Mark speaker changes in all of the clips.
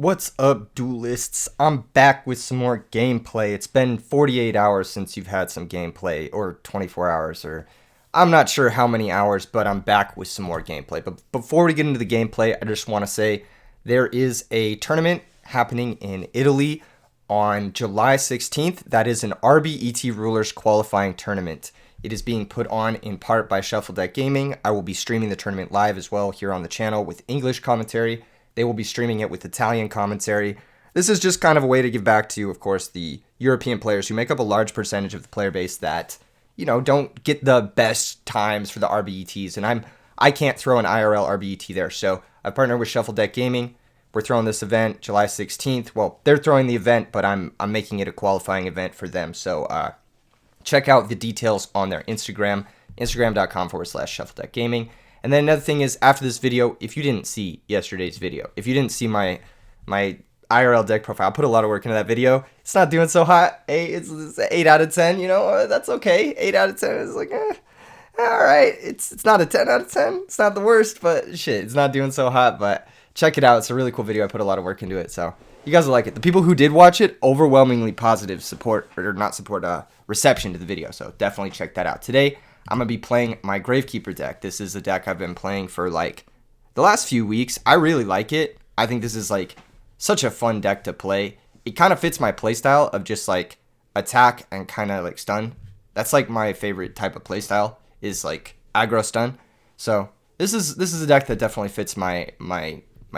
Speaker 1: What's up, duelists? I'm back with some more gameplay. It's been 48 hours since you've had some gameplay, or 24 hours, or I'm not sure how many hours, but I'm back with some more gameplay. But before we get into the gameplay, I just want to say there is a tournament happening in Italy on July 16th. That is an RBET Rulers qualifying tournament. It is being put on in part by Shuffle Deck Gaming. I will be streaming the tournament live as well here on the channel with English commentary. They will be streaming it with Italian commentary. This is just kind of a way to give back to, of course, the European players who make up a large percentage of the player base that, don't get the best times for the RBETs. And I can't throw an IRL RBET there. So I've partnered with Shuffle Deck Gaming. We're throwing this event July 16th. Well, they're throwing the event, but I'm making it a qualifying event for them. So check out the details on their Instagram, instagram.com/Shuffle Deck Gaming. And then another thing is, after this video, if you didn't see yesterday's video, if you didn't see my IRL deck profile, I put a lot of work into that video. It's not doing so hot. It's 8 out of 10, that's okay. 8 out of 10 is like, all right. It's not a 10 out of 10. It's not the worst, but shit, it's not doing so hot. But check it out. It's a really cool video. I put a lot of work into it, so you guys will like it. The people who did watch it, overwhelmingly positive reception to the video, so definitely check that out. Today, I'm going to be playing my Gravekeeper deck. This is a deck I've been playing for like the last few weeks. I really like it. I think this is like such a fun deck to play. It kind of fits my playstyle of just like attack and kind of like stun. That's like my favorite type of playstyle, is like aggro stun. So this is a deck that definitely fits my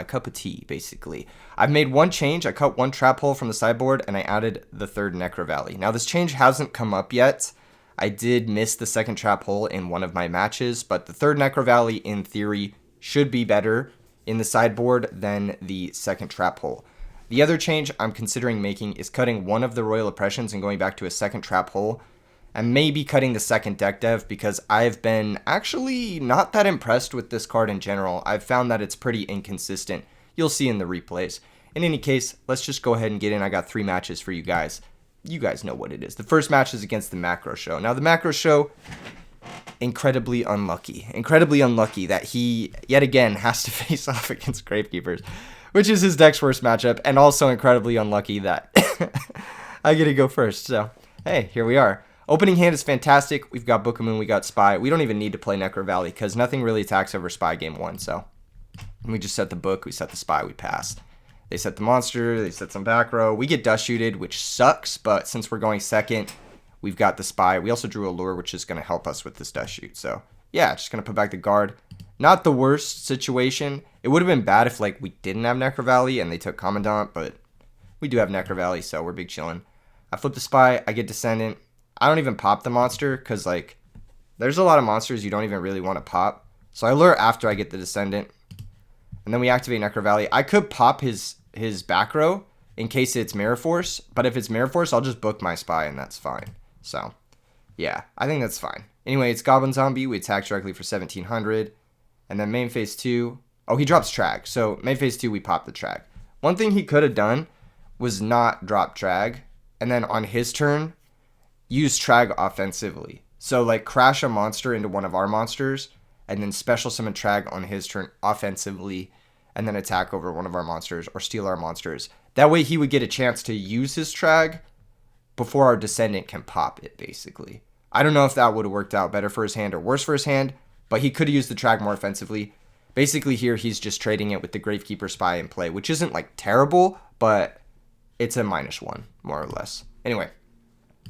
Speaker 1: cup of tea, basically. I've made one change. I cut one trap hole from the sideboard and I added the third Necro Valley. Now this change hasn't come up yet. I did miss the second trap hole in one of my matches, but the third Necro Valley, in theory, should be better in the sideboard than the second trap hole. The other change I'm considering making is cutting one of the Royal Oppressions and going back to a second trap hole, and maybe cutting the second deck dev, because I've been actually not that impressed with this card in general. I've found that it's pretty inconsistent. You'll see in the replays. In any case, let's just go ahead and get in. I got 3 matches for you guys. You guys know what it is. The first match is against the Macro Show. Now, the Macro Show, incredibly unlucky. Incredibly unlucky that he, yet again, has to face off against Gravekeepers, which is his deck's worst matchup, and also incredibly unlucky that I get to go first. So, hey, here we are. Opening hand is fantastic. We've got Book of Moon, we got Spy. We don't even need to play Necro Valley, because nothing really attacks over Spy game 1, so we just set the Book, we set the Spy, we pass. They set the monster, they set some back row. We get dust shooted, which sucks, but since we're going second, we've got the Spy. We also drew a lure, which is going to help us with this dust shoot. So, yeah, just going to put back the guard. Not the worst situation. It would have been bad if, like, we didn't have Necro Valley and they took Commandant, but we do have Necro Valley, so we're big chillin'. I flip the Spy, I get Descendant. I don't even pop the monster, because, like, there's a lot of monsters you don't even really want to pop. So I lure after I get the Descendant. And then we activate Necro Valley. I could pop his back row in case it's Mirror Force, but if it's Mirror Force, I'll just book my Spy and that's fine. So, yeah, I think that's fine. Anyway, it's Goblin Zombie. We attack directly for 1700. And then main phase 2. Oh, he drops Trag. So main phase 2, we pop the Trag. One thing he could have done was not drop Trag, and then on his turn, use Trag offensively. So, like, crash a monster into one of our monsters, and then special summon Trag on his turn offensively, and then attack over one of our monsters or steal our monsters. That way he would get a chance to use his Trag before our Descendant can pop it, basically. I don't know if that would have worked out better for his hand or worse for his hand, but he could have used the Trag more offensively. Basically here he's just trading it with the Gravekeeper Spy in play, which isn't like terrible, but it's a -1, more or less. Anyway,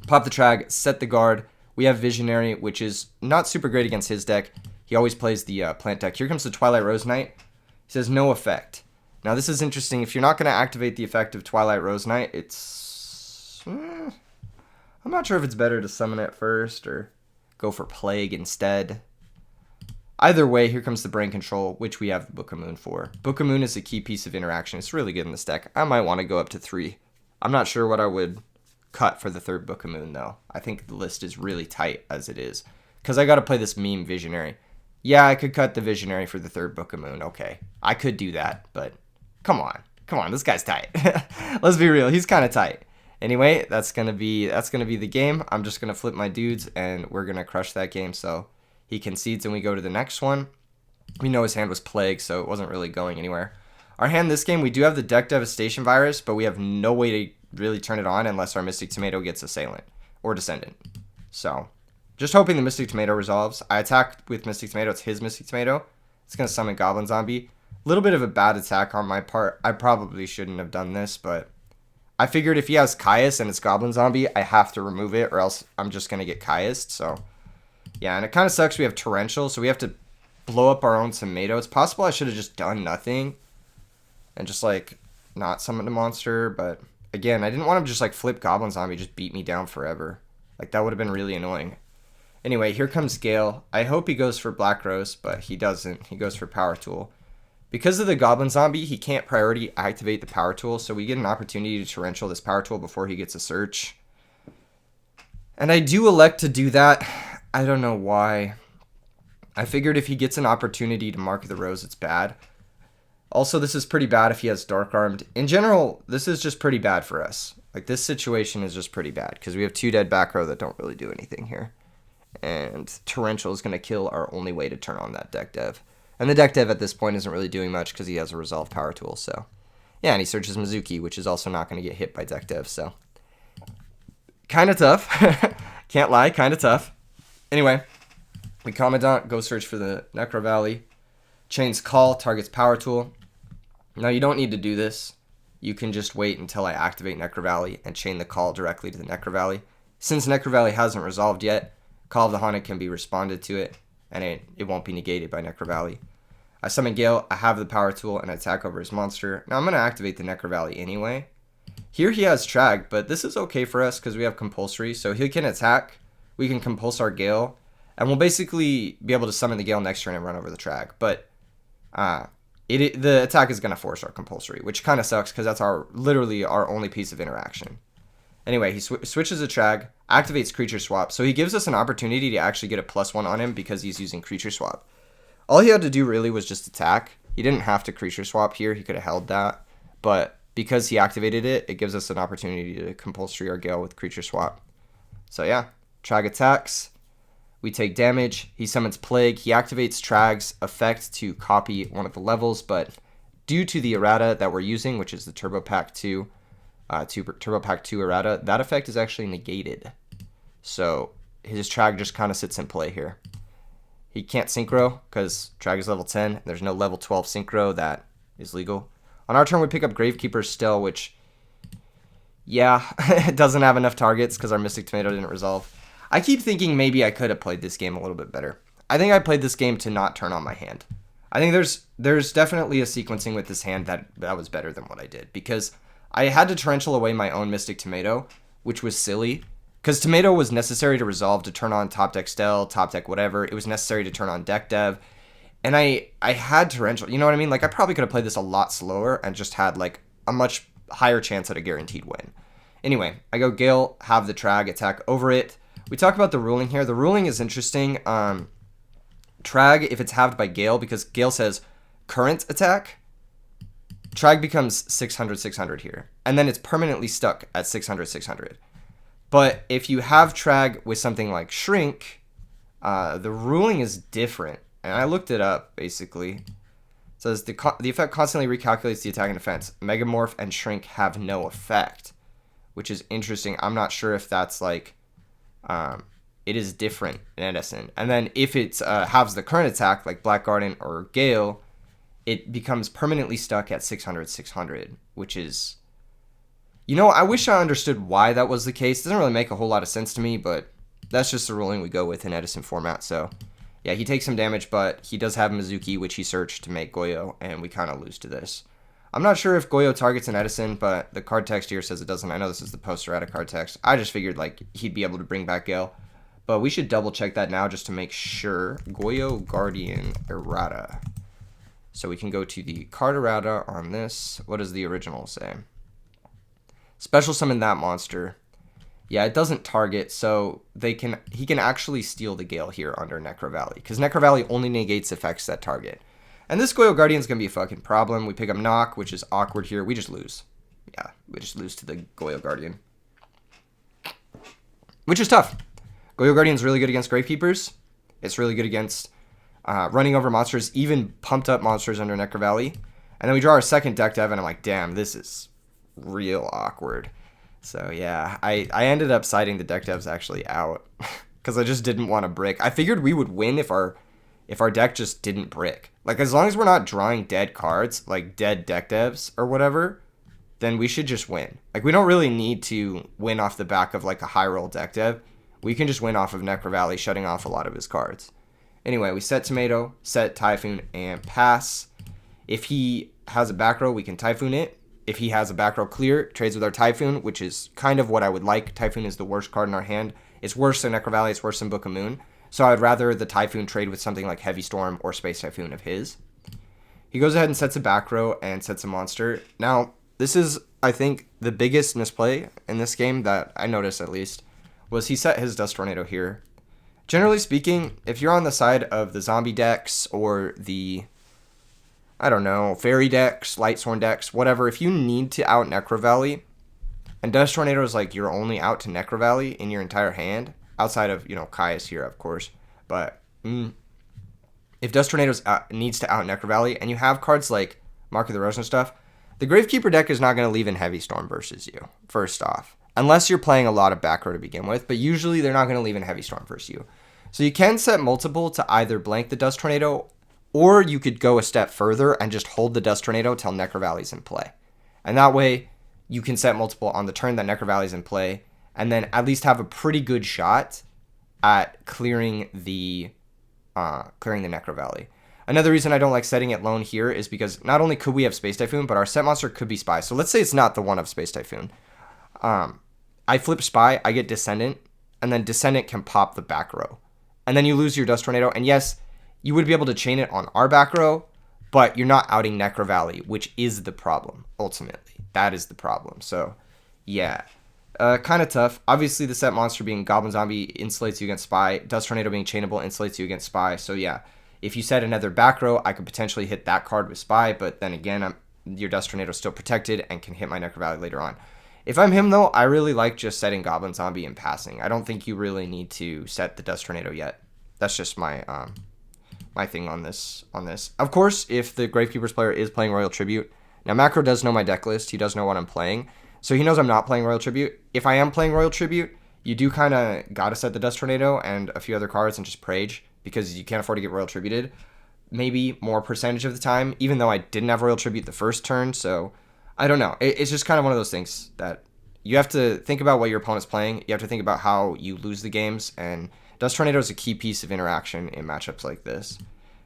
Speaker 1: pop the Trag, set the guard. We have Visionary, which is not super great against his deck. He always plays the plant deck. Here comes the Twilight Rose Knight. He says no effect. Now this is interesting. If you're not going to activate the effect of Twilight Rose Knight, it's... I'm not sure if it's better to summon it first or go for Plague instead. Either way, here comes the Brain Control, which we have the Book of Moon for. Book of Moon is a key piece of interaction. It's really good in this deck. I might want to go up to 3. I'm not sure what I would cut for the third Book of Moon, though. I think the list is really tight as it is, because I got to play this meme Visionary. Yeah, I could cut the Visionary for the third Book of Moon. Okay, I could do that, but come on, this guy's tight. Let's be real, he's kind of tight. Anyway, that's gonna be the game. I'm just gonna flip my dudes, and we're gonna crush that game. So he concedes, and we go to the next one. We know his hand was Plague, so it wasn't really going anywhere. Our hand this game, we do have the Deck Devastation virus, but we have no way to really turn it on unless our Mystic Tomato gets Assailant or Descendant. So, just hoping the Mystic Tomato resolves. I attack with Mystic Tomato. It's his Mystic Tomato. It's going to summon Goblin Zombie. A little bit of a bad attack on my part. I probably shouldn't have done this, but I figured if he has Caius and it's Goblin Zombie, I have to remove it or else I'm just going to get Caiused. So, yeah, and it kind of sucks we have Torrential, so we have to blow up our own tomato. It's possible I should have just done nothing and just, like, not summon the monster, but again, I didn't want him to just, like, flip Goblin Zombie, just beat me down forever. Like, that would have been really annoying. Anyway, here comes Gale. I hope he goes for Black Rose, but he doesn't. He goes for Power Tool. Because of the Goblin Zombie, he can't priority activate the Power Tool, so we get an opportunity to torrential this Power Tool before he gets a search. And I do elect to do that. I don't know why. I figured if he gets an opportunity to mark the rose, it's bad. Also, this is pretty bad if he has Dark Armed. In general, this is just pretty bad for us. Like, this situation is just pretty bad, because we have 2 dead back row that don't really do anything here. And Torrential is going to kill our only way to turn on that Deck Dev. And the Deck Dev at this point isn't really doing much because he has a Resolve Power Tool, so. Yeah, and he searches Mizuki, which is also not going to get hit by Deck Dev, so. Kind of tough. Can't lie, kind of tough. Anyway, we Commandant, go search for the Necro Valley. Chains Call, targets Power Tool. Now, you don't need to do this. You can just wait until I activate Necro Valley and chain the Call directly to the Necro Valley. Since Necro Valley hasn't resolved yet, Call of the Haunted can be responded to it, and it won't be negated by Necro Valley. I summon Gale, I have the Power Tool, and I attack over his monster. Now, I'm going to activate the Necro Valley anyway. Here he has Trag, but this is okay for us because we have Compulsory, so he can attack. We can Compulse our Gale, and we'll basically be able to summon the Gale next turn and run over the Trag. But the attack is going to force our Compulsory, which kind of sucks because that's literally our only piece of interaction. Anyway, he switches a Trag, activates Creature Swap, so he gives us an opportunity to actually get a +1 on him because he's using Creature Swap. All he had to do really was just attack. He didn't have to Creature Swap here, he could have held that, but because he activated it, it gives us an opportunity to Compulsory our Gale with Creature Swap. So yeah, Trag attacks. We take damage. He summons Plague. He activates Trag's effect to copy one of the levels, but due to the errata that we're using, which is the Turbo Pack 2 errata, that effect is actually negated. So his Trag just kind of sits in play here. He can't Synchro because Trag is level 10. There's no level 12 Synchro that is legal. On our turn, we pick up Gravekeeper still, which, yeah, it doesn't have enough targets because our Mystic Tomato didn't resolve. I keep thinking maybe I could have played this game a little bit better. I think I played this game to not turn on my hand. I think there's definitely a sequencing with this hand that was better than what I did, because I had to torrential away my own Mystic Tomato, which was silly, because Tomato was necessary to resolve to turn on Top Deck Stell, Top Deck whatever. It was necessary to turn on Deck Dev, and I had torrential. You know what I mean? Like, I probably could have played this a lot slower and just had like a much higher chance at a guaranteed win. Anyway, I go Gale, have the Trag, attack over it. We talk about the ruling here. The ruling is interesting. Trag, if it's halved by Gale, because Gale says current attack, Trag becomes 600, 600 here. And then it's permanently stuck at 600, 600. But if you have Trag with something like Shrink, the ruling is different. And I looked it up, basically. It says the effect constantly recalculates the attack and defense. Megamorph and Shrink have no effect, which is interesting. I'm not sure if that's like... it is different in Edison. And then if it halves the current attack, like Black Garden or Gale, it becomes permanently stuck at 600, 600, which is... You know, I wish I understood why that was the case. It doesn't really make a whole lot of sense to me, but that's just the ruling we go with in Edison format. So, yeah, he takes some damage, but he does have Mizuki, which he searched to make Goyo, and we kind of lose to this. I'm not sure if Goyo targets an Edison, but the card text here says it doesn't. I know this is the post-errata card text. I just figured, like, he'd be able to bring back Gale. But we should double-check that now just to make sure. Goyo Guardian errata. So we can go to the card errata on this. What does the original say? Special summon that monster. Yeah, it doesn't target, so he can actually steal the Gale here under Necro Valley, because Necro Valley only negates effects that target. And this Goyo Guardian is going to be a fucking problem. We pick up Knock, which is awkward here. We just lose. Yeah, we just lose to the Goyo Guardian, which is tough. Goyo Guardian is really good against Gravekeepers. It's really good against running over monsters, even pumped up monsters under Necro Valley. And then we draw our second deck dev, and I'm like, damn, this is real awkward. So yeah, I ended up siding the deck devs actually out because I just didn't want to brick. I figured we would win if our deck just didn't brick. Like, as long as we're not drawing dead cards, like dead deck devs or whatever, then we should just win. Like, we don't really need to win off the back of like a high roll deck dev. We can just win off of Necro Valley shutting off a lot of his cards. Anyway, we set Tomato, set Typhoon, and pass. If he has a back row, we can Typhoon it. If he has a back row clear, trades with our Typhoon, which is kind of what I would like. Typhoon is the worst card in our hand. It's worse than Necro Valley, it's worse than Book of Moon. So I'd rather the Typhoon trade with something like Heavy Storm or Space Typhoon of his. He goes ahead and sets a back row and sets a monster. Now, this is, I think, the biggest misplay in this game that I noticed at least, was he set his Dust Tornado here. Generally speaking, if you're on the side of the zombie decks or the, I don't know, fairy decks, Lightsworn decks, whatever, if you need to out Necro Valley, and Dust Tornado is like your only out to Necro Valley in your entire hand, outside of, you know, Caius here, of course, but if Dust Tornado needs to out Necro Valley, and you have cards like Mark of the Rose and stuff, the Gravekeeper deck is not going to leave in Heavy Storm versus you, first off. Unless you're playing a lot of back row to begin with, but usually they're not going to leave in Heavy Storm versus you. So you can set multiple to either blank the Dust Tornado, or you could go a step further and just hold the Dust Tornado till Necro Valley's in play. And that way, you can set multiple on the turn that Necro Valley's in play, and then at least have a pretty good shot at clearing the Necro Valley. Another reason I don't like setting it lone here is because not only could we have Space Typhoon, but our set monster could be Spy. So let's say it's not the one of Space Typhoon. I flip Spy, I get Descendant, and then Descendant can pop the back row. And then you lose your Dust Tornado, and yes, you would be able to chain it on our back row, but you're not outing Necro Valley, which is the problem, ultimately. That is the problem. So, yeah. Kind of tough. Obviously, the set monster being Goblin Zombie insulates you against Spy. Dust Tornado being chainable insulates you against Spy. So, yeah. If you set another back row, I could potentially hit that card with Spy, but then again, your Dust Tornado is still protected and can hit my Necro Valley later on. If I'm him, though, I really like just setting Goblin Zombie and passing. I don't think you really need to set the Dust Tornado yet. That's just my my thing on this. Of course, if the Gravekeeper's player is playing Royal Tribute, now Macro does know my deck list. He does know what I'm playing, so he knows I'm not playing Royal Tribute. If I am playing Royal Tribute, you do kind of got to set the Dust Tornado and a few other cards and just Prage, because you can't afford to get Royal Tributed. Maybe more percentage of the time, even though I didn't have Royal Tribute the first turn, so I don't know. It's just kind of one of those things that you have to think about what your opponent's playing. You have to think about how you lose the games, and Dust Tornado is a key piece of interaction in matchups like this.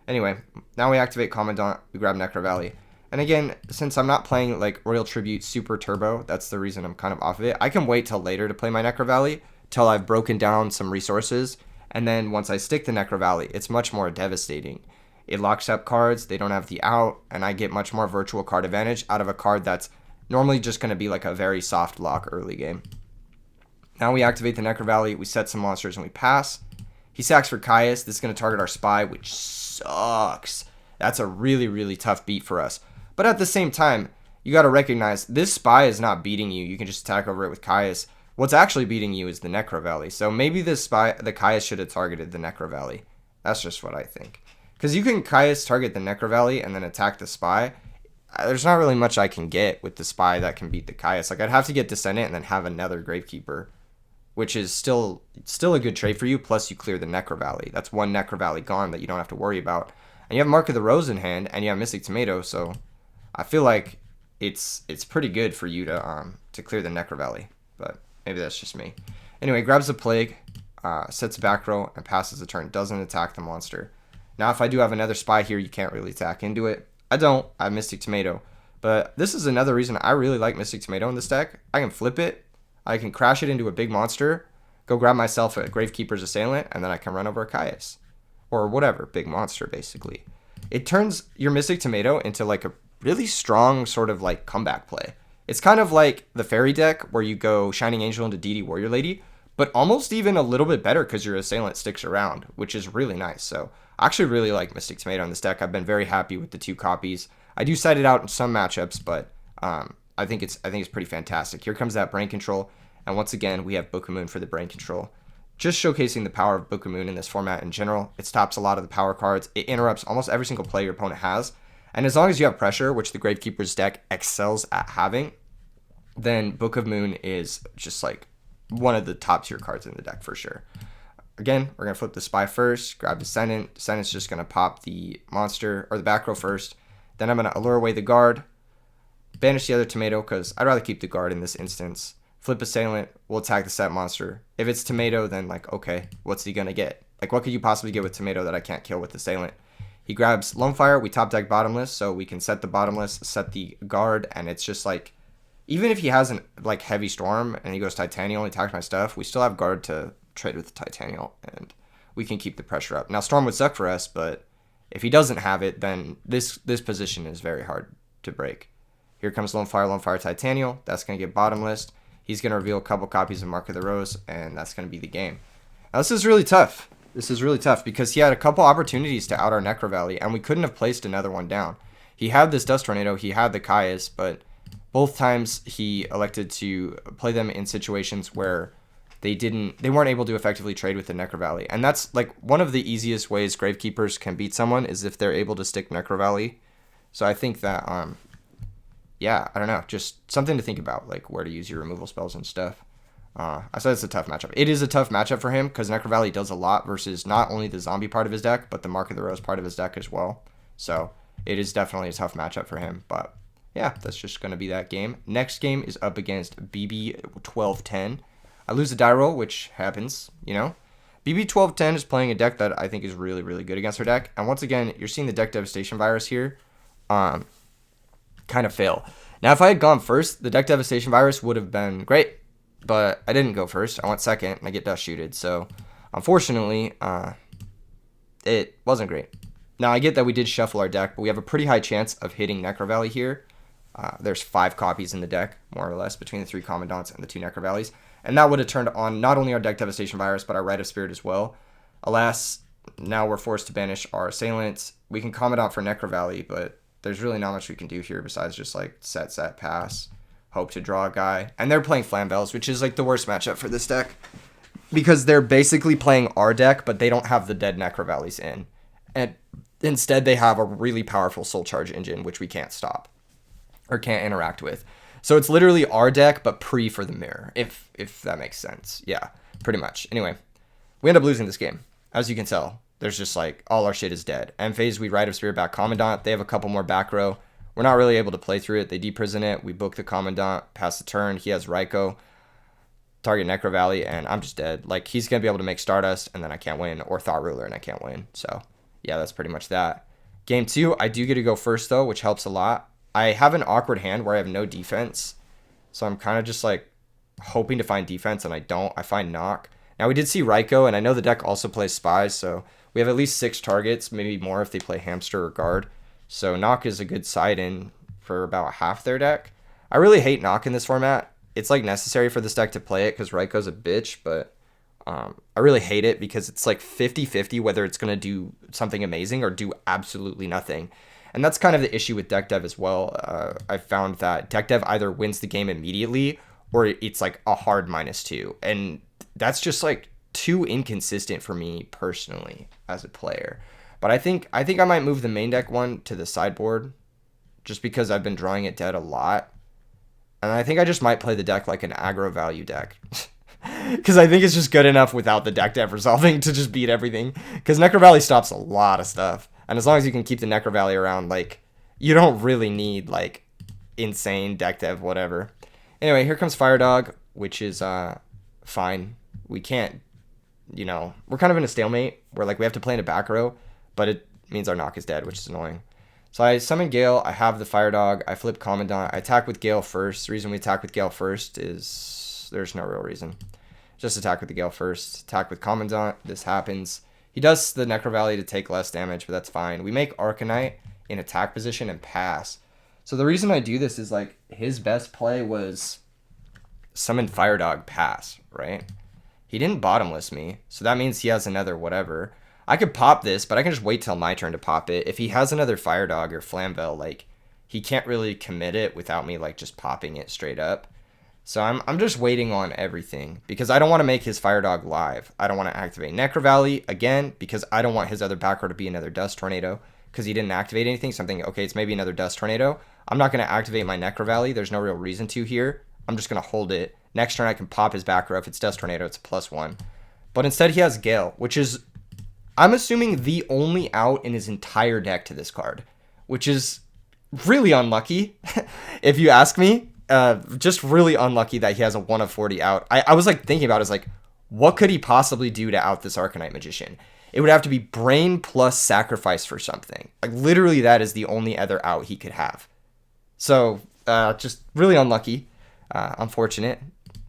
Speaker 1: Anyway, now we activate Commandant, we grab Necro Valley. And again, since I'm not playing like Royal Tribute Super Turbo, that's the reason I'm kind of off of it. I can wait till later to play my Necro Valley, till I've broken down some resources, and then once I stick the Necro Valley, it's much more devastating. It locks up cards, they don't have the out, and I get much more virtual card advantage out of a card that's normally just going to be like a very soft lock early game. Now we activate the Necro Valley, we set some monsters, and we pass. He sacks for Caius. This is going to target our Spy, which sucks. That's a really, really tough beat for us. But at the same time, you got to recognize this Spy is not beating you. You can just attack over it with Caius. What's actually beating you is the Necro Valley. So maybe the Caius should have targeted the Necro Valley. That's just what I think. Because you can Caius target the Necro Valley and then attack the Spy. There's not really much I can get with the Spy that can beat the Caius. Like, I'd have to get Descendant and then have another Gravekeeper, which is still a good trade for you, plus you clear the Necro Valley. That's one Necro Valley gone that you don't have to worry about. And you have Mark of the Rose in hand, and you have Mystic Tomato, so I feel like it's pretty good for you to clear the Necro Valley, but maybe that's just me. Anyway, grabs the Plague, sets back row, and passes the turn. Doesn't attack the monster. Now, if I do have another Spy here, you can't really attack into it. I don't. I have Mystic Tomato. But this is another reason I really like Mystic Tomato in this deck. I can flip it. I can crash it into a big monster, go grab myself a Gravekeeper's Assailant, and then I can run over a Caius. Or whatever, big monster, basically. It turns your Mystic Tomato into like a really strong sort of like comeback play. It's kind of like the Fairy deck where you go Shining Angel into DD Warrior Lady, but almost even a little bit better because your Assailant sticks around, which is really nice. So I actually really like Mystic Tomato in this deck. I've been very happy with the 2 copies. I do side it out in some matchups, but I think it's pretty fantastic. Here comes that Brain Control, and once again, we have Book of Moon for the Brain Control. Just showcasing the power of Book of Moon in this format in general. It stops a lot of the power cards. It interrupts almost every single play your opponent has. And as long as you have pressure, which the Gravekeeper's deck excels at having, then Book of Moon is just like one of the top tier cards in the deck for sure. Again, we're going to flip the Spy first, grab Descendant. Descendant's just going to pop the monster or the back row first. Then I'm going to allure away the guard, banish the other tomato because I'd rather keep the guard in this instance. Flip Assailant, we'll attack the set monster. If it's tomato, then like, okay, what's he going to get? Like, what could you possibly get with tomato that I can't kill with Assailant? He grabs Lunefire, we top deck bottomless, so we can set the bottomless, set the guard, and it's just like, even if he has an like heavy storm and he goes Titanial and attacks my stuff, we still have guard to trade with the Titanial, and we can keep the pressure up. Now, storm would suck for us, but if he doesn't have it, then this position is very hard to break. Here comes Lunefire, Titanial. That's going to get bottomless. He's going to reveal a couple copies of Mark of the Rose, and that's going to be the game. Now, this is really tough. This is really tough because he had a couple opportunities to out our Necro Valley, and we couldn't have placed another one down. He had this Dust Tornado, he had the Caius, but both times he elected to play them in situations where they weren't able to effectively trade with the Necro Valley. And that's like one of the easiest ways Gravekeepers can beat someone is if they're able to stick Necro Valley. So I think that, yeah, I don't know, just something to think about, like where to use your removal spells and stuff. I said it's a tough matchup. It is a tough matchup for him because Necro Valley does a lot versus not only the zombie part of his deck, but the Mark of the Rose part of his deck as well. So it is definitely a tough matchup for him. But yeah, that's just going to be that game. Next game is up against BB1210. I lose the die roll, which happens, you know. BB1210 is playing a deck that I think is really, really good against her deck. And once again, you're seeing the deck devastation virus here kind of fail. Now, if I had gone first, the deck devastation virus would have been great. But I didn't go first. I went second, and I get dust shooted. So, unfortunately, it wasn't great. Now, I get that we did shuffle our deck, but we have a pretty high chance of hitting Necro Valley here. There's 5 copies in the deck, more or less, between the 3 Commandants and the 2 Necro Valleys. And that would have turned on not only our deck devastation virus, but our Rite of Spirit as well. Alas, now we're forced to banish our Assailants. We can Commandant for Necro Valley, but there's really not much we can do here besides just like set, pass. Hope to draw a guy. And they're playing Flambels, which is like the worst matchup for this deck. Because they're basically playing our deck, but they don't have the dead Necro Valleys in. And instead they have a really powerful Soul Charge engine, which we can't stop. Or can't interact with. So it's literally our deck, but pre for the mirror. If that makes sense. Yeah, pretty much. Anyway, we end up losing this game. As you can tell, there's just like, all our shit is dead. End phase, we Rite of Spirit back Commandant. They have a couple more back row. We're not really able to play through it. They deprison it. We book the Commandant, pass the turn. He has Ryko, target Necro Valley, and I'm just dead. Like, he's going to be able to make Stardust, and then I can't win, or Thought Ruler, and I can't win. So, yeah, that's pretty much that. Game 2, I do get to go first, though, which helps a lot. I have an awkward hand where I have no defense, so I'm kind of just, like, hoping to find defense, and I don't. I find Knock. Now, we did see Ryko, and I know the deck also plays Spies, so we have at least 6 targets, maybe more if they play Hamster or Guard. So Knock is a good side in for about half their deck. I really hate Knock in this format. It's like necessary for this deck to play it because Ryko's a bitch, but I really hate it because it's like 50-50 whether it's going to do something amazing or do absolutely nothing. And that's kind of the issue with deck dev as well. I found that deck dev either wins the game immediately or it's like a hard -2. And that's just like too inconsistent for me personally as a player. But I think I might move the main deck one to the sideboard just because I've been drawing it dead a lot. And I think I just might play the deck like an aggro value deck. Because I think it's just good enough without the deck dev resolving to just beat everything. Because Necro Valley stops a lot of stuff. And as long as you can keep the Necro Valley around, like, you don't really need, like, insane deck dev, whatever. Anyway, here comes Fire Dog, which is fine. We can't, you know, we're kind of in a stalemate where, like, we have to play in a back row. But it means our Knock is dead, which is annoying. So I summon Gale. I have the Fire Dog. I flip Commandant. I attack with Gale first. The reason we attack with Gale first is there's no real reason. Just attack with the Gale first. Attack with Commandant. This happens. He does the Necro Valley to take less damage, but that's fine. We make Arcanite in attack position and pass. So the reason I do this is like his best play was summon Fire Dog, pass, right? He didn't bottomless me, so that means he has another whatever. I could pop this, but I can just wait till my turn to pop it. If he has another Fire Dog or Flamvel, like, he can't really commit it without me, like, just popping it straight up. So I'm just waiting on everything, because I don't want to make his Fire Dog live. I don't want to activate Necro Valley, again, because I don't want his other back row to be another Dust Tornado, because he didn't activate anything. So I'm thinking, okay, it's maybe another Dust Tornado. I'm not going to activate my Necro Valley. There's no real reason to here. I'm just going to hold it. Next turn, I can pop his back row. If it's Dust Tornado, it's a +1. But instead, he has Gale, which is, I'm assuming, the only out in his entire deck to this card, which is really unlucky, if you ask me. Just really unlucky that he has a 1 of 40 out. I was like thinking about it, like, what could he possibly do to out this Arcanite Magician? It would have to be Brain plus Sacrifice for something. Like, literally, that is the only other out he could have. So, just really unlucky. Unfortunate.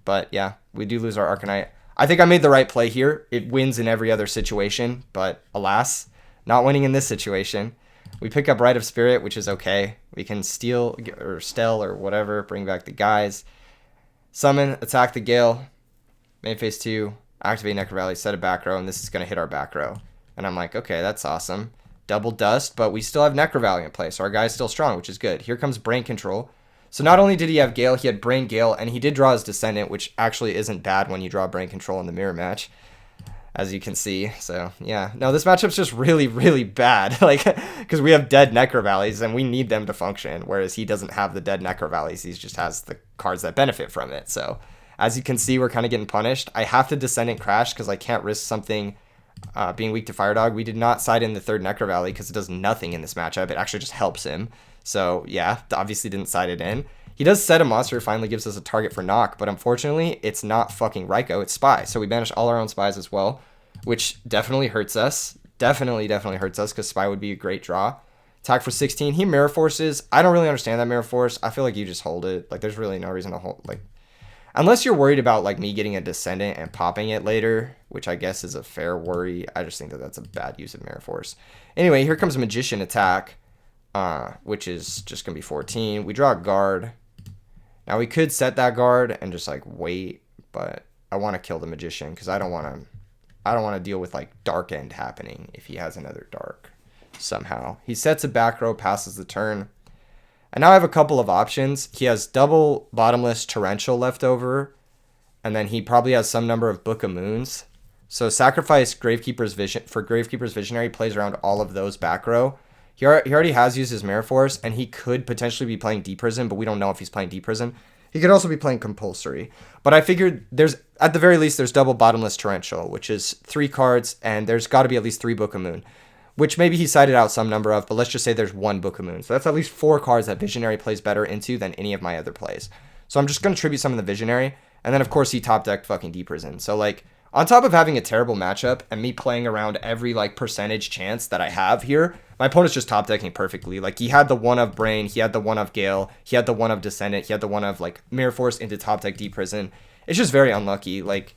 Speaker 1: But, yeah, we do lose our Arcanite. I think I made the right play here. It wins in every other situation. But, alas, not winning in this situation. We pick up Rite of Spirit, which is okay. We can steal or Stell or whatever. Bring back the guys. Summon, attack the Gale. Main phase 2. Activate Necro Valley, set a back row, and this is going to hit our back row. And I'm like, okay, that's awesome. Double Dust, but we still have Necro Valley in play, so our guy's still strong, which is good. Here comes Brain Control. So not only did he have Gale, he had Brain Gale, and he did draw his Descendant, which actually isn't bad when you draw Brain Control in the mirror match, as you can see. So, yeah. No, this matchup's just really, really bad, like, because we have dead Necro Valleys, and we need them to function, whereas he doesn't have the dead Necro Valleys. He just has the cards that benefit from it, so... As you can see, we're kind of getting punished. I have to Descendant Crash because I can't risk something being weak to Fire Dog. We did not side in the third Necro Valley because it does nothing in this matchup. It actually just helps him. So, yeah, obviously didn't side it in. He does set a monster, finally gives us a target for knock, but unfortunately, it's not fucking Raikou, it's Spy. So we banish all our own Spies as well, which definitely hurts us. Definitely hurts us because Spy would be a great draw. Attack for 16. He Mirror Forces. I don't really understand that Mirror Force. I feel like you just hold it. Like, there's really no reason to hold, like... Unless you're worried about, like, me getting a Descendant and popping it later, which I guess is a fair worry. I just think that that's a bad use of Mirror Force. Anyway, here comes Magician Attack, which is just going to be 14. We draw a guard. Now, we could set that guard and just, like, wait, but I want to kill the Magician because I don't want to deal with, like, Dark End happening if he has another Dark somehow. He sets a back row, passes the turn. And now I have a couple of options. He has double Bottomless Torrential left over, and then he probably has some number of Book of Moons. So sacrifice Gravekeeper's Vision for Gravekeeper's Visionary, plays around all of those back row. He already has used his Mirror Force, and he could potentially be playing Deep Prison, but we don't know if he's playing Deep Prison. He could also be playing Compulsory. But I figured at the very least, there's double Bottomless Torrential, which is 3 cards, and there's got to be at least 3 Book of Moon. Which maybe he cited out some number of, but let's just say there's 1 Book of Moon. So that's at least 4 cards that Visionary plays better into than any of my other plays. So I'm just going to tribute some of the Visionary. And then, of course, he top decked fucking Deep Prison. So, like, on top of having a terrible matchup and me playing around every, like, percentage chance that I have here, my opponent's just top decking perfectly. Like, he had the 1 of Brain, he had the 1 of Gale, he had the 1 of Descendant, he had the 1 of, like, Mirror Force into top deck Deep Prison. It's just very unlucky. Like,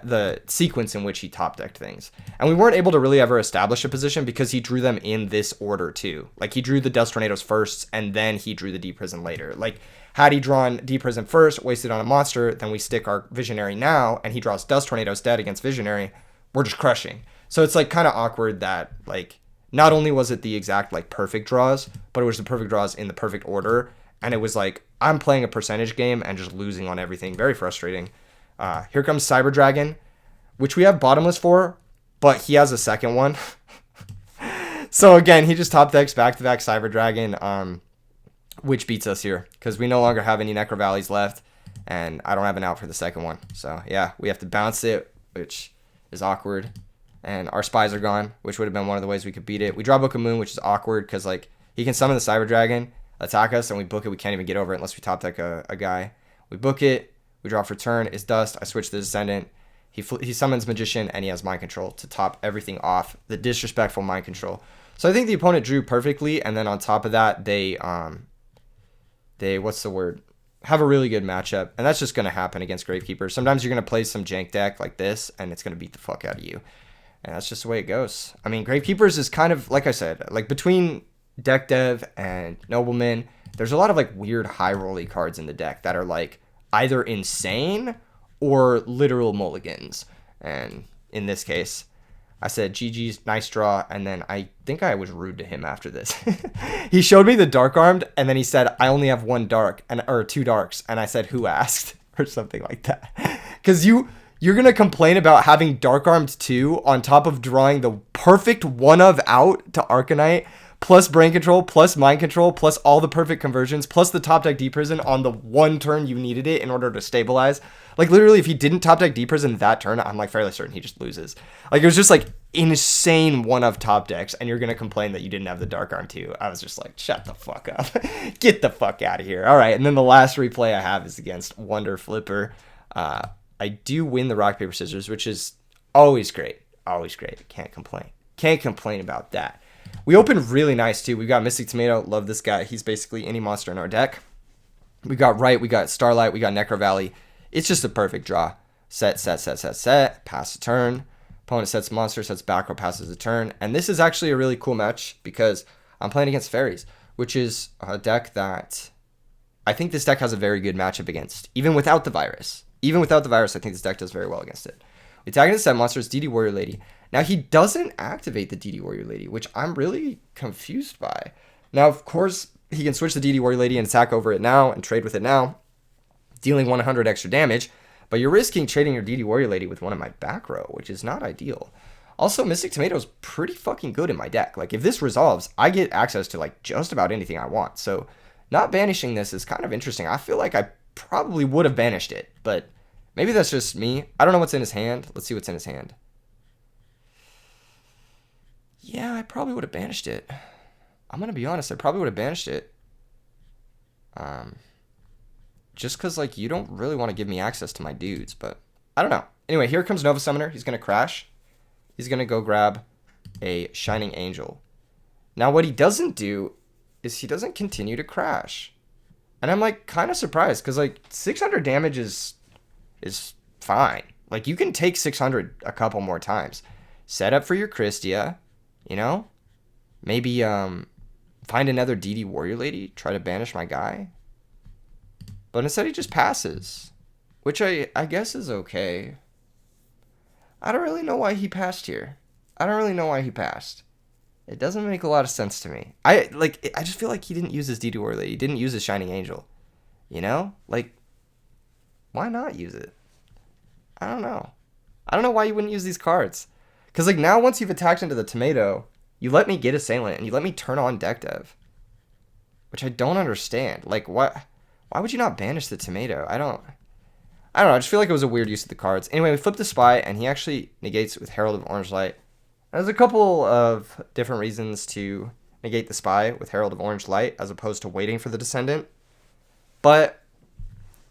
Speaker 1: the sequence in which he top decked things. And we weren't able to really ever establish a position because he drew them in this order too. Like, he drew the Dust Tornadoes first, and then he drew the Deep Prison later. Like, had he drawn Deep Prison first, wasted on a monster, then we stick our Visionary now, and he draws Dust Tornadoes dead against Visionary, we're just crushing. So it's, like, kind of awkward that, like, not only was it the exact, like, perfect draws, but it was the perfect draws in the perfect order. And it was like, I'm playing a percentage game and just losing on everything. Very frustrating. Here comes Cyber Dragon, which we have Bottomless for, but he has a second one. So again, he just top decks back-to-back Cyber Dragon, which beats us here, because we no longer have any Necro Valleys left, and I don't have an out for the second one. So yeah, we have to bounce it, which is awkward, and our Spies are gone, which would have been one of the ways we could beat it. We draw Book of Moon, which is awkward, because, like, he can summon the Cyber Dragon, attack us, and we book it. We can't even get over it unless we top deck a guy. We book it. We draw for turn. It's Dust. I switch the Descendant. He summons Magician, and he has Mind Control to top everything off. The disrespectful Mind Control. So I think the opponent drew perfectly, and then on top of that, they what's the word? Have a really good matchup, and that's just going to happen against Gravekeeper. Sometimes you're going to play some jank deck like this, and it's going to beat the fuck out of you. And that's just the way it goes. I mean, Gravekeepers is kind of, like I said, like, between Deck Dev and Nobleman, there's a lot of, like, weird high rolly cards in the deck that are, like, either insane or literal mulligans. And in this case, I said, GG's, nice draw, and then I think I was rude to him after this. He showed me the Dark Armed, and then he said, I only have 1 dark, or 2 darks, and I said, who asked? Or something like that. Because you're going to complain about having Dark Armed 2 on top of drawing the perfect 1 of out to Arcanite, plus brain control, plus mind control, plus all the perfect conversions, plus the top deck deep prison on the one turn you needed it in order to stabilize. Like literally, if he didn't top deck deep prison that turn, I'm like fairly certain he just loses. Like it was just like insane one of top decks, and you're gonna complain that you didn't have the dark arm too. I was just like, shut the fuck up, get the fuck out of here. All right, and then the last replay I have is against Wonder Flipper. I do win the rock paper scissors, which is always great, always great. Can't complain about that. We opened really nice too. We got Mystic Tomato, love this guy. He's basically any monster in our deck. We got Right, we got Starlight, we got Necro Valley. It's just a perfect draw. Set, pass a turn. Opponent sets monster, sets back row, passes a turn. And this is actually a really cool match because I'm playing against Fairies, which is a deck that I think this deck has a very good matchup against, even without the virus. Even without the virus, I think this deck does very well against it. We tag into set monsters, DD Warrior Lady. Now, he doesn't activate the DD Warrior Lady, which I'm really confused by. Now, of course, he can switch the DD Warrior Lady and attack over it now and trade with it now, dealing 100 extra damage, but you're risking trading your DD Warrior Lady with one of my back row, which is not ideal. Also, Mystic Tomato is pretty fucking good in my deck. Like, if this resolves, I get access to, like, just about anything I want. So, not banishing this is kind of interesting. I feel like I probably would have banished it, but maybe that's just me. I don't know what's in his hand. Let's see what's in his hand. Yeah, I probably would have banished it. I'm going to be honest. I probably would have banished it. Just because, like, you don't really want to give me access to my dudes, but I don't know. Anyway, here comes Nova Summoner. He's going to crash. He's going to go grab a Shining Angel. Now, what he doesn't do is he doesn't continue to crash. And I'm, like, kind of surprised because, like, 600 damage is fine. Like, you can take 600 a couple more times. Set up for your Christia, you know? Maybe find another DD Warrior Lady. Try to banish my guy. But instead he just passes, which I guess is okay. I don't really know why he passed here. I don't really know why he passed. It doesn't make a lot of sense to me. I just feel like he didn't use his DD Warrior Lady. He didn't use his Shining Angel. You know? Like, why not use it? I don't know. I don't know why you wouldn't use these cards. Because, like, now once you've attacked into the Tomato, you let me get Assailant, and you let me turn on Deck Dev. Which I don't understand. Like, what? Why would you not banish the Tomato? I don't know. I just feel like it was a weird use of the cards. Anyway, we flip the Spy, and he actually negates with Herald of Orange Light. There's a couple of different reasons to negate the Spy with Herald of Orange Light, as opposed to waiting for the Descendant. But,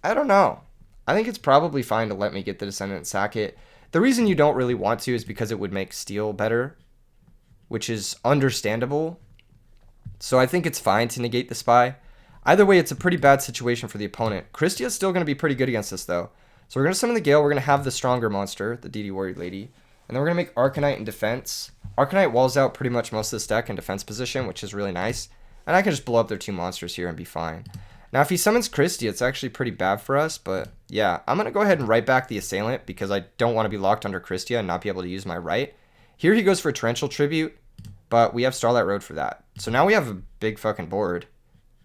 Speaker 1: I don't know. I think it's probably fine to let me get the Descendant and sack it. The reason you don't really want to is because it would make Steel better, which is understandable. So I think it's fine to negate the Spy. Either way, it's a pretty bad situation for the opponent. Christia is still going to be pretty good against us, though. So we're going to summon the Gale. We're going to have the stronger monster, the DD Warrior Lady. And then we're going to make Arcanite in defense. Arcanite walls out pretty much most of this deck in defense position, which is really nice. And I can just blow up their two monsters here and be fine. Now, if he summons Christia, it's actually pretty bad for us. But yeah, I'm going to go ahead and write back the Assailant because I don't want to be locked under Christia and not be able to use my right. Here he goes for a Torrential Tribute, but we have Starlight Road for that. So now we have a big fucking board.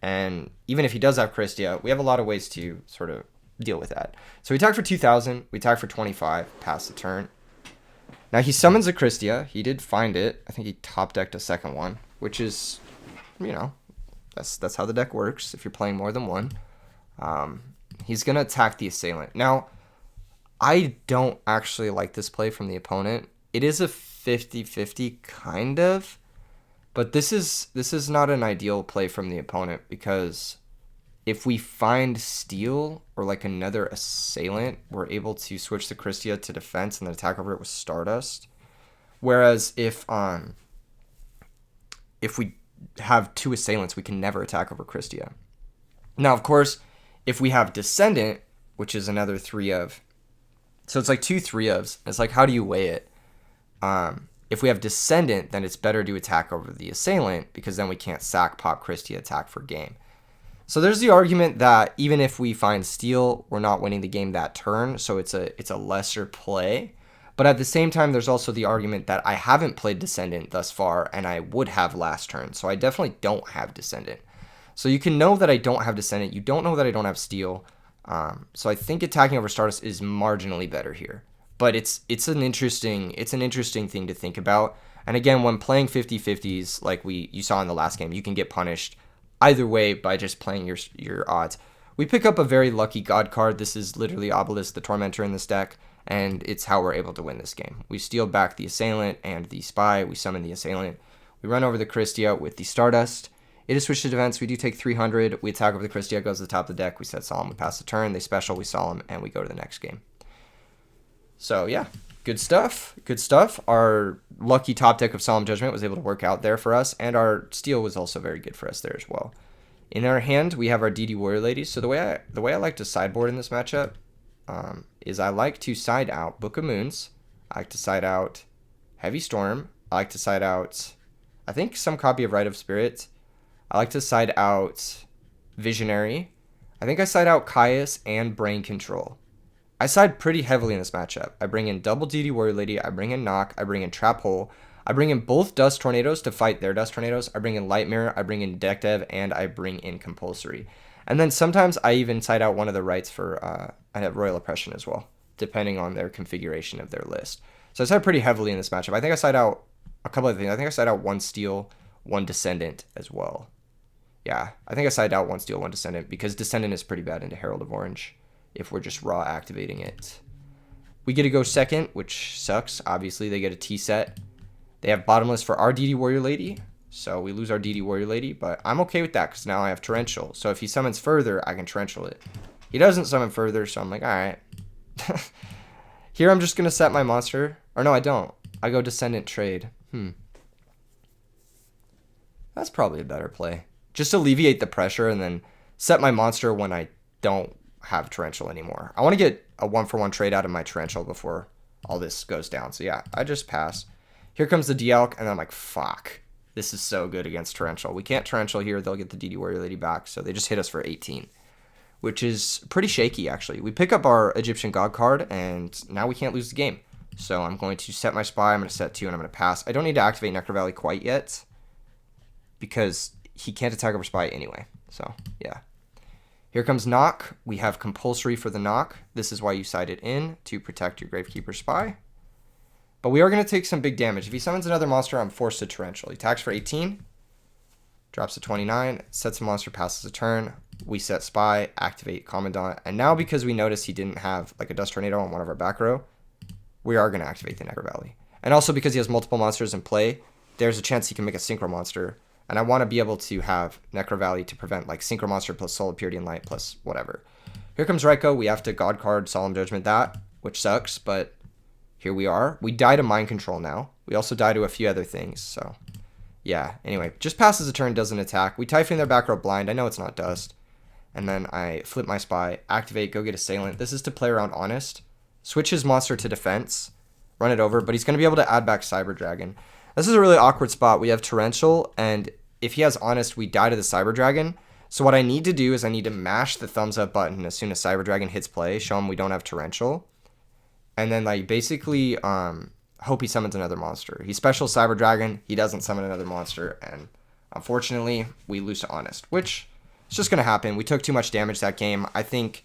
Speaker 1: And even if he does have Christia, we have a lot of ways to sort of deal with that. So we attack for 2,000. We attack for 25. Pass the turn. Now he summons a Christia. He did find it. I think he top decked a second one, which is, you know, that's how the deck works if you're playing more than one. He's going to attack the Assailant. Now, I don't actually like this play from the opponent. It is a 50-50 kind of. But this is not an ideal play from the opponent because if we find Steel or like another Assailant, we're able to switch the Christia to defense and then attack over it with Stardust. Whereas if we have two Assailants, we can never attack over Christia. Now, of course, if we have Descendant, which is another 3 of, so it's like 2 3-ofs. It's like, how do you weigh it? If we have Descendant, then it's better to attack over the Assailant because then we can't sack pop Christia attack for game. So there's the argument that even if we find Steel, we're not winning the game that turn, so it's a lesser play. But at the same time, there's also the argument that I haven't played Descendant thus far, and I would have last turn, so I definitely don't have Descendant. So you can know that I don't have Descendant. You don't know that I don't have Steel. So I think attacking over Stardust is marginally better here. But it's an interesting thing to think about. And again, when playing 50-50s, like you saw in the last game, you can get punished either way by just playing your odds. We pick up a very lucky God card. This is literally Obelisk the Tormentor in this deck, and it's how we're able to win this game. We steal back the Assailant and the Spy. We summon the Assailant. We run over the Christia with the Stardust. It is switch to defense. We do take 300. We attack over the Christia, goes to the top of the deck. We set Solemn, we pass the turn. They special, we Solemn, and we go to the next game. So yeah, good stuff. Good stuff. Our lucky top deck of Solemn Judgment was able to work out there for us, and our steal was also very good for us there as well. In our hand, we have our DD Warrior Ladies. So the way I like to sideboard in this matchup is I like to side out Book of Moons. I like to side out Heavy Storm. I like to side out, I think, some copy of Rite of Spirit. I like to side out Visionary. I think I side out Caius and Brain Control. I side pretty heavily in this matchup. I bring in double DD Warrior Lady. I bring in Knock. I bring in Trap Hole. I bring in both Dust Tornadoes to fight their Dust Tornadoes. I bring in Light Mirror. I bring in Deck Dev. And I bring in Compulsory. And then sometimes I even side out one of the rights for, I have Royal Oppression as well, depending on their configuration of their list. So I side pretty heavily in this matchup. I think I side out a couple of things. I think I side out one Steal, one Descendant as well. Yeah, I think I side out one Steal, one Descendant, because Descendant is pretty bad into Herald of Orange if we're just raw activating it. We get to go second, which sucks. Obviously, they get a T set. They have Bottomless for our DD Warrior Lady, so we lose our DD Warrior Lady, but I'm okay with that because now I have Torrential. So if he summons further, I can Torrential it. He doesn't summon further, so I'm like, all right. Here I'm just going to set my monster. Or no, I don't. I go Descendant Trade. That's probably a better play. Just alleviate the pressure and then set my monster when I don't have Torrential anymore. I want to get a 1-for-1 trade out of my Torrential before all this goes down. So yeah, I just pass. Here comes the Dialk, and I'm like, fuck. This is so good against Torrential. We can't Torrential here. They'll get the DD Warrior Lady back. So they just hit us for 18, which is pretty shaky, actually. We pick up our Egyptian God card, and now we can't lose the game. So I'm going to set my Spy. I'm going to set 2, and I'm going to pass. I don't need to activate Necro Valley quite yet because he can't attack over Spy anyway. So, yeah. Here comes Knock. We have Compulsory for the Knock. This is why you side it in, to protect your Gravekeeper Spy. But we are going to take some big damage. If he summons another monster, I'm forced to Torrential. He attacks for 18, drops to 29, sets a monster, passes a turn. We set Spy, activate Commandant. And now because we noticed he didn't have like a Dust Tornado on one of our back row, we are going to activate the Necro Valley. And also because he has multiple monsters in play, there's a chance he can make a Synchro Monster. And I want to be able to have Necro Valley to prevent like Synchro Monster plus Solid Purity and Light plus whatever. Here comes Raiko. We have to God card Solemn Judgment that, which sucks, but here we are. We die to Mind Control now. We also die to a few other things, so yeah. Anyway, just passes a turn, doesn't attack. We Typhoon their back row blind. I know it's not Dust. And then I flip my Spy, activate, go get Assailant. This is to play around Honest. Switch his monster to defense, run it over, but he's going to be able to add back Cyber Dragon. This is a really awkward spot. We have Torrential, and if he has Honest, we die to the Cyber Dragon. So what I need to do is I need to mash the thumbs up button as soon as Cyber Dragon hits play, show him we don't have Torrential, and then like basically hope he summons another monster. He special Cyber Dragon, he doesn't summon another monster, and unfortunately we lose to Honest, which is just going to happen. We took too much damage that game. I think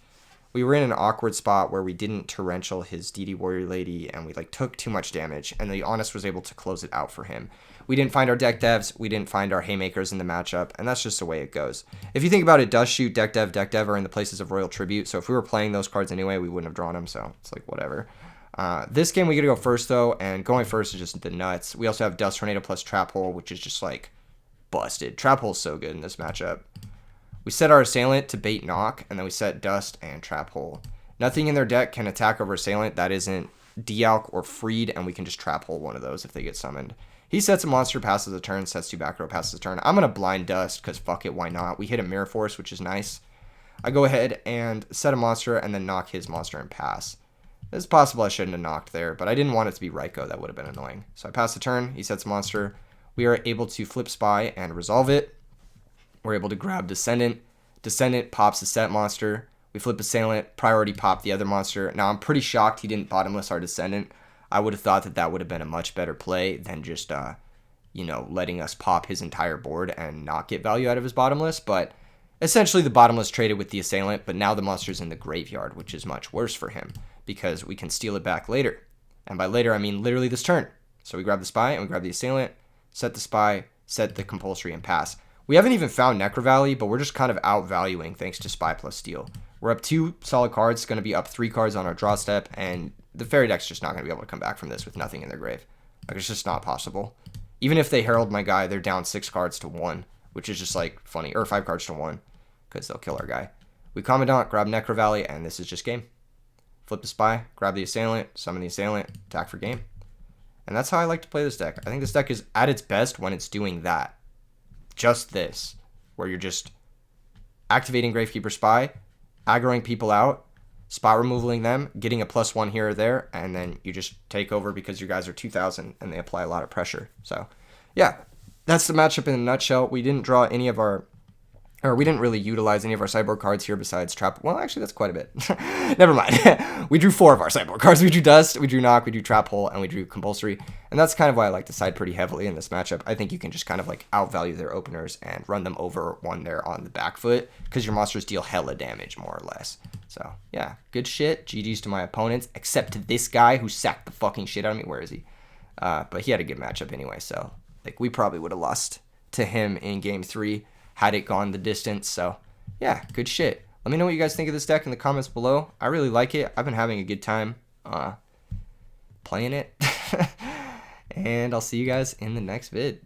Speaker 1: we were in an awkward spot where we didn't Torrential his DD Warrior Lady, and we like took too much damage, and the Honest was able to close it out for him. We didn't find our deck devs, we didn't find our haymakers in the matchup, and that's just the way it goes. If you think about it, Dust Shoot, deck dev are in the places of Royal Tribute, so if we were playing those cards anyway, we wouldn't have drawn them, so it's like whatever. This game we get to go first though, and going first is just the nuts. We also have Dust Tornado plus Trap Hole, which is just like busted. Trap Hole's so good in this matchup. We set our Assailant to bait Knock, and then we set Dust and Trap Hole. Nothing in their deck can attack over Assailant that isn't Dialk or Freed, and we can just Trap Hole one of those if they get summoned. He sets a monster, passes a turn, sets 2 back row, passes a turn. I'm going to blind Dust, because fuck it, why not? We hit a Mirror Force, which is nice. I go ahead and set a monster, and then knock his monster and pass. It's possible I shouldn't have knocked there, but I didn't want it to be Raiko. That would have been annoying. So I pass the turn, he sets a monster. We are able to flip Spy and resolve it. We're able to grab Descendant. Descendant pops a set monster. We flip Assailant, priority pop the other monster. Now I'm pretty shocked he didn't bottomless our Descendant. I would have thought that that would have been a much better play than just, letting us pop his entire board and not get value out of his bottomless. But essentially the bottomless traded with the Assailant, but now the monster's in the graveyard, which is much worse for him because we can steal it back later. And by later, I mean literally this turn. So we grab the spy and we grab the assailant, set the spy, set the compulsory, and pass. We haven't even found Necro Valley, but we're just kind of outvaluing thanks to spy plus steal. We're up 2 solid cards, going to be up 3 cards on our draw step, and the fairy deck's just not going to be able to come back from this with nothing in their grave. Like, it's just not possible. Even if they herald my guy, they're down 6 cards to 1, which is just like funny, or 5 cards to 1, because they'll kill our guy. We Commandant, grab Necro Valley, and this is just game. Flip the spy, grab the assailant, summon the assailant, attack for game. And that's how I like to play this deck. I think this deck is at its best when it's doing that. Just this, where you're just activating Gravekeeper Spy, aggroing people out, spot removaling them, getting a +1 here or there, and then you just take over because your guys are 2,000 and they apply a lot of pressure. So, yeah, that's the matchup in a nutshell. We didn't draw any of our, or we didn't really utilize any of our sideboard cards here besides Trap. Well, actually, that's quite a bit. Never mind. We drew 4 of our sideboard cards. We drew Dust, we drew Knock, we drew Trap Hole, and we drew Compulsory. And that's kind of why I like to side pretty heavily in this matchup. I think you can just kind of like outvalue their openers and run them over one there on the back foot because your monsters deal hella damage, more or less. So, yeah, good shit. GG's to my opponents, except to this guy who sacked the fucking shit out of me. Where is he? But he had a good matchup anyway, so like we probably would have lost to him in game 3 had it gone the distance. So, yeah, good shit. Let me know what you guys think of this deck in the comments below. I really like it. I've been having a good time playing it. And I'll see you guys in the next vid.